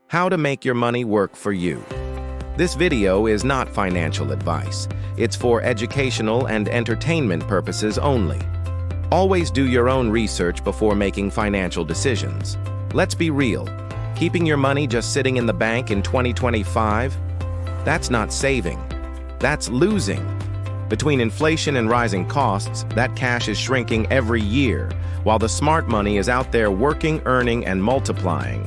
How to make your money work for you. This video is not financial advice. It's for educational and entertainment purposes only. Always do your own research before making financial decisions. Let's be real. Keeping your money just sitting in the bank in 2025? That's not saving. That's losing. Between inflation and rising costs, that cash is shrinking every year, while the smart money is out there working, earning, and multiplying.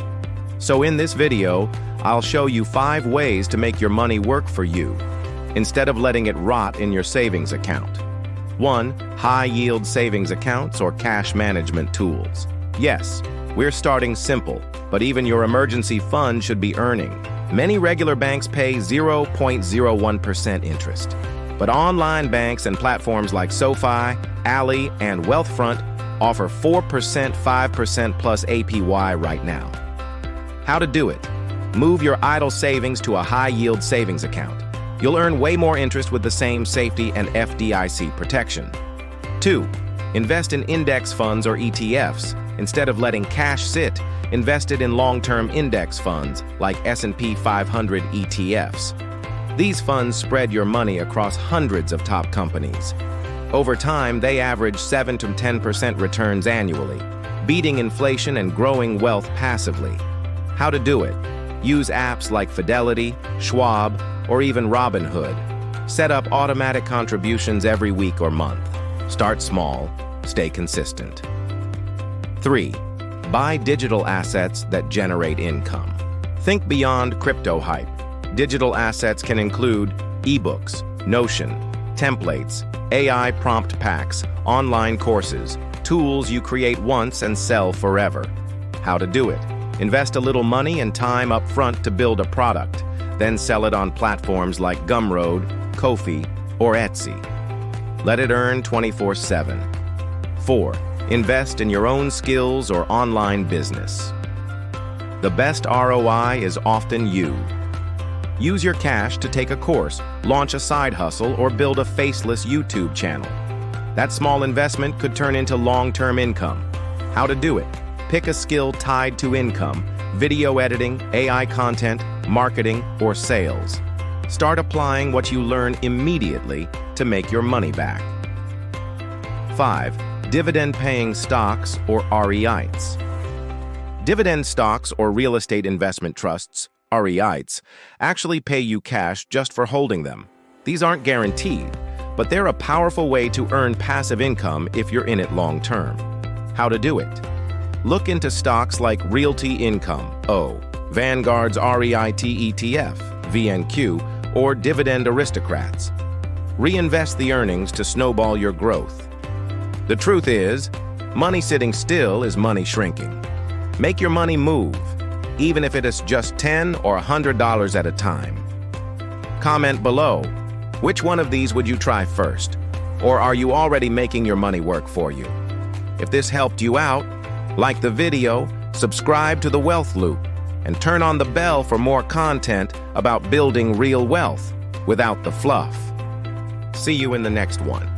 So in this video, I'll show you 5 ways to make your money work for you, instead of letting it rot in your savings account. 1. High-yield savings accounts or cash management tools. Yes, we're starting simple, but even your emergency fund should be earning. Many regular banks pay 0.01% interest, but online banks and platforms like SoFi, Ally, and Wealthfront offer 4%, 5% plus APY right now. How to do it? Move your idle savings to a high-yield savings account. You'll earn way more interest with the same safety and FDIC protection. 2. Invest in index funds or ETFs. Instead of letting cash sit, invest it in long-term index funds like S&P 500 ETFs. These funds spread your money across hundreds of top companies. Over time, they average 7 to 10% returns annually, beating inflation and growing wealth passively. How to do it? Use apps like Fidelity, Schwab, or even Robinhood. Set up automatic contributions every week or month. Start small, stay consistent. 3. Buy digital assets that generate income. Think beyond crypto hype. Digital assets can include ebooks, Notion, templates, AI prompt packs, online courses, tools you create once and sell forever. How to do it? Invest a little money and time up front to build a product, then sell it on platforms like Gumroad, Ko-fi, or Etsy. Let it earn 24/7. 4. Invest in your own skills or online business. The best ROI is often you. Use your cash to take a course, launch a side hustle, or build a faceless YouTube channel. That small investment could turn into long-term income. How to do it? Pick a skill tied to income: video editing, AI content, marketing, or sales. Start applying what you learn immediately to make your money back. 5. Dividend-paying stocks or REITs. Dividend stocks or real estate investment trusts, REITs, actually pay you cash just for holding them. These aren't guaranteed, but they're a powerful way to earn passive income if you're in it long-term. How to do it? Look into stocks like Realty Income, Vanguard's REIT ETF, VNQ, or Dividend Aristocrats. Reinvest the earnings to snowball your growth. The truth is, money sitting still is money shrinking. Make your money move, even if it is just $10 or $100 at a time. Comment below, which one of these would you try first? Or are you already making your money work for you? If this helped you out, like the video, subscribe to the Wealth Loop, and turn on the bell for more content about building real wealth without the fluff. See you in the next one.